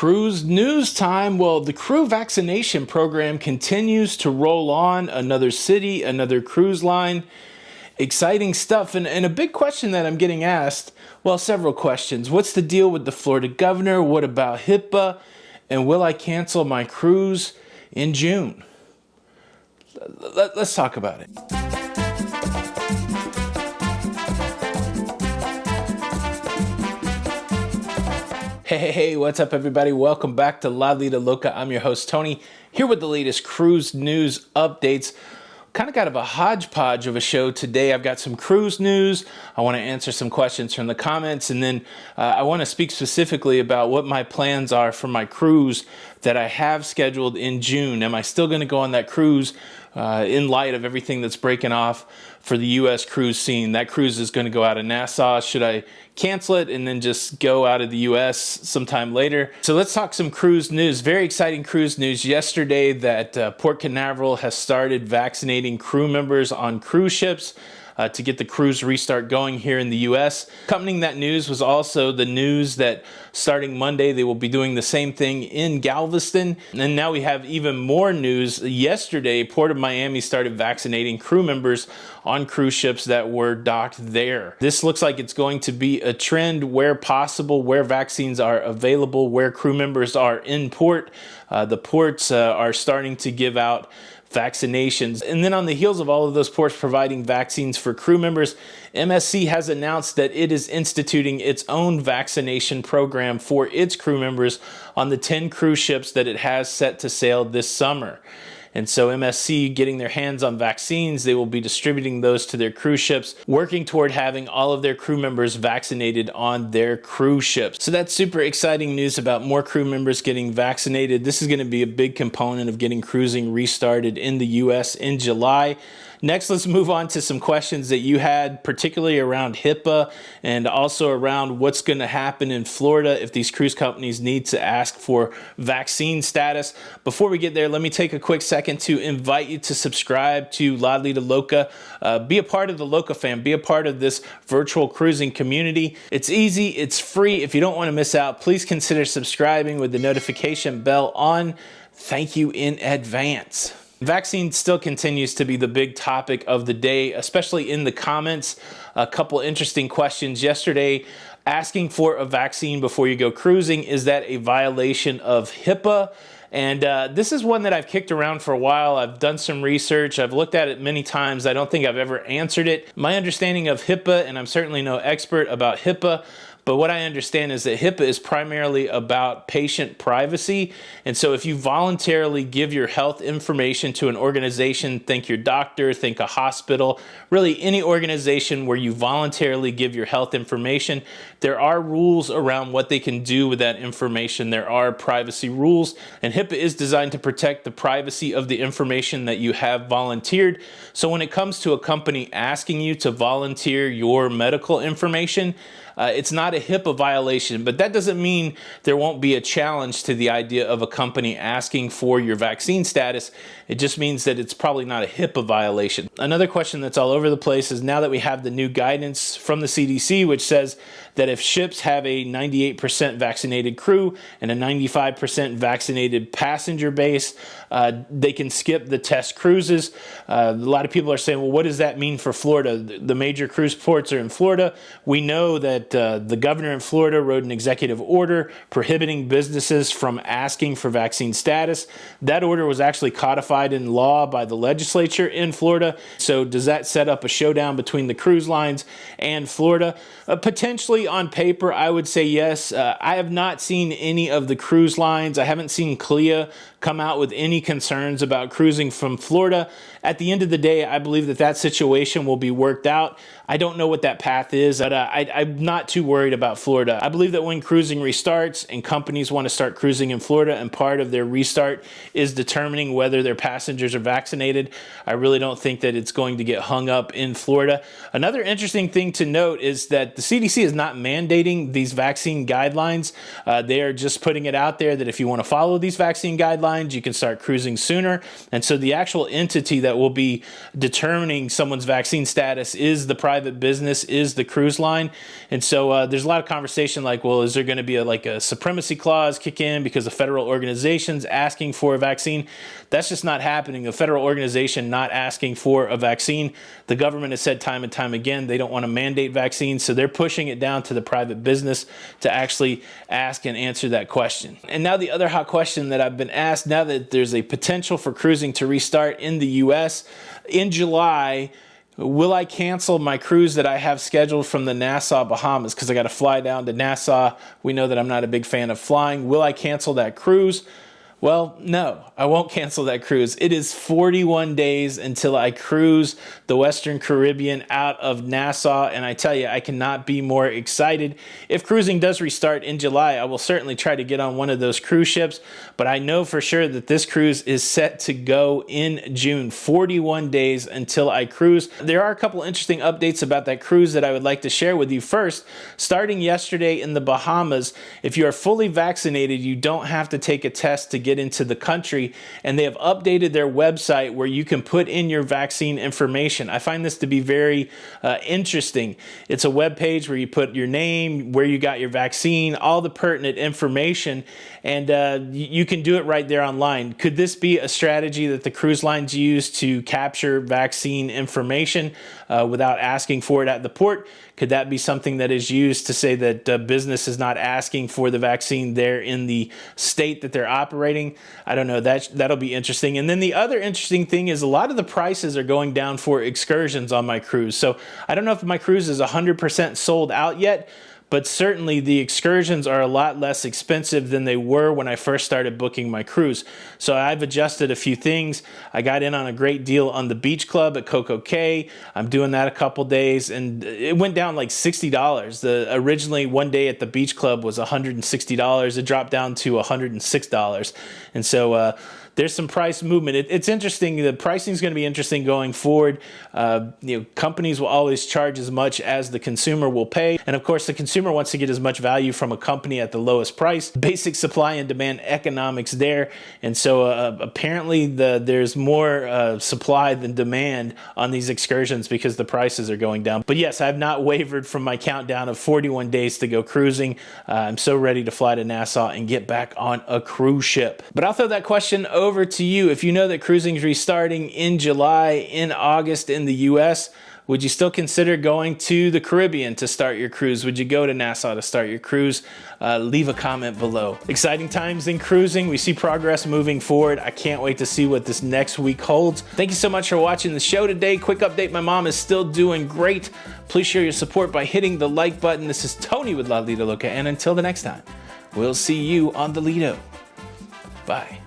Cruise news time. Well, the crew vaccination program continues to roll on. Another city, another cruise line. Exciting stuff. And a big question that I'm getting asked, well, several questions. What's the deal with the Florida governor? What about HIPAA? And will I cancel my cruise in June? Let's talk about it. Hey, what's up everybody? Welcome back to Lido Loca. I'm your host Tony, here with the latest cruise news updates. Kind of got a hodgepodge of a show today. I've got some cruise news. I want to answer some questions from the comments, and then I want to speak specifically about what my plans are for my cruise that I have scheduled in June. Am I still going to go on that cruise in light of everything that's breaking off for the U.S. cruise scene? That cruise is going to go out of Nassau. Should I cancel it and then just go out of the U.S. sometime later? So let's talk some cruise news. Very exciting cruise news yesterday that Port Canaveral has started vaccinating crew members on cruise ships to get the cruise restart going here in the U.S. Accompanying that news was also the news that starting Monday, they will be doing the same thing in Galveston. And now we have even more news. Yesterday, Port of Miami started vaccinating crew members on cruise ships that were docked there. This looks like it's going to be a trend where possible, where vaccines are available, where crew members are in port. The ports are starting to give out vaccinations. And then on the heels of all of those ports providing vaccines for crew members, MSC has announced that it is instituting its own vaccination program for its crew members on the 10 cruise ships that it has set to sail this summer. And so MSC getting their hands on vaccines, they will be distributing those to their cruise ships, working toward having all of their crew members vaccinated on their cruise ships. So that's super exciting news about more crew members getting vaccinated. This is going to be a big component of getting cruising restarted in the U.S. in July. Next, let's move on to some questions that you had, particularly around HIPAA and also around what's going to happen in Florida if these cruise companies need to ask for vaccine status. Before we get there, let me take a quick second to invite you to subscribe to Lido Loca. Be a part of the locafam. Be a part of this virtual cruising community. It's easy. It's free. If you don't want to miss out, please consider subscribing with the notification bell on. Thank you in advance. Vaccine still continues to be the big topic of the day, especially in the comments. A couple interesting questions yesterday. Asking for a vaccine before you go cruising, is that a violation of HIPAA? And this is one that I've kicked around for a while. I've done some research. I've looked at it many times. I don't think I've ever answered it. My understanding of HIPAA, and I'm certainly no expert about HIPAA, but what I understand is that HIPAA is primarily about patient privacy. And so if you voluntarily give your health information to an organization, think your doctor, think a hospital, really any organization where you voluntarily give your health information, there are rules around what they can do with that information. There are privacy rules, and HIPAA is designed to protect the privacy of the information that you have volunteered. So when it comes to a company asking you to volunteer your medical information, it's not a HIPAA violation, but that doesn't mean there won't be a challenge to the idea of a company asking for your vaccine status. It just means that it's probably not a HIPAA violation. Another question that's all over the place is now that we have the new guidance from the CDC, which says that if ships have a 98% vaccinated crew and a 95% vaccinated passenger base, they can skip the test cruises. A lot of people are saying, well, what does that mean for Florida? The major cruise ports are in Florida. We know that the governor in Florida wrote an executive order prohibiting businesses from asking for vaccine status. That order was actually codified in law by the legislature in Florida. So does that set up a showdown between the cruise lines and Florida? Potentially on paper, I would say yes. I have not seen any of the cruise lines. I haven't seen CLIA come out with any concerns about cruising from Florida. At the end of the day, I believe that that situation will be worked out. I don't know what that path is, but I'm not too worried about Florida. I believe that when cruising restarts and companies want to start cruising in Florida and part of their restart is determining whether their passengers are vaccinated, I really don't think that it's going to get hung up in Florida. Another interesting thing to note is that the CDC has not not mandating these vaccine guidelines. They are just putting it out there that if you want to follow these vaccine guidelines, you can start cruising sooner. And so the actual entity that will be determining someone's vaccine status is the private business, is the cruise line. And so there's a lot of conversation like, well, is there going to be a supremacy clause kick in because of federal organizations asking for a vaccine? That's just not happening. A federal organization not asking for a vaccine. The government has said time and time again they don't want to mandate vaccines, so they're pushing it down to the private business to actually ask and answer that question. And now the other hot question that I've been asked, now that there's a potential for cruising to restart in the U.S. in July, will I cancel my cruise that I have scheduled from the Nassau, Bahamas? Because I got to fly down to Nassau. We know that I'm not a big fan of flying. Will I cancel that cruise? Well, no, I won't cancel that cruise. It is 41 days until I cruise the Western Caribbean out of Nassau, and I tell you, I cannot be more excited. If cruising does restart in July, I will certainly try to get on one of those cruise ships, but I know for sure that this cruise is set to go in June. 41 days until I cruise. There are a couple interesting updates about that cruise that I would like to share with you. First, starting yesterday in the Bahamas, if you are fully vaccinated, you don't have to take a test to get into the country, and they have updated their website where you can put in your vaccine information. I find this to be very interesting. It's a web page where you put your name, where you got your vaccine, all the pertinent information, and you can do it right there online. Could this be a strategy that the cruise lines use to capture vaccine information without asking for it at the port? Could that be something that is used to say that business is not asking for the vaccine there in the state that they're operating? I don't know. That'll be interesting. And then the other interesting thing is a lot of the prices are going down for excursions on my cruise. So I don't know if my cruise is 100% sold out yet, but certainly the excursions are a lot less expensive than they were when I first started booking my cruise. So I've adjusted a few things. I got in on a great deal on the beach club at Coco Cay. I'm doing that a couple days, and it went down like $60. Originally one day at the beach club was $160. It dropped down to $106. And so there's some price movement. It's interesting. The pricing is going to be interesting going forward. Companies will always charge as much as the consumer will pay. And of course, the consumer wants to get as much value from a company at the lowest price. Basic supply and demand economics there. And so apparently there's more supply than demand on these excursions because the prices are going down. But yes, I've not wavered from my countdown of 41 days to go cruising. I'm so ready to fly to Nassau and get back on a cruise ship. But I'll throw that question over to you. If you know that cruising is restarting in July, in August in the U.S., would you still consider going to the Caribbean to start your cruise? Would you go to Nassau to start your cruise? Leave a comment below. Exciting times in cruising. We see progress moving forward. I can't wait to see what this next week holds. Thank you so much for watching the show today. Quick update, my mom is still doing great. Please show your support by hitting the like button. This is Tony with Lido Loca, and until the next time, we'll see you on the Lido. Bye.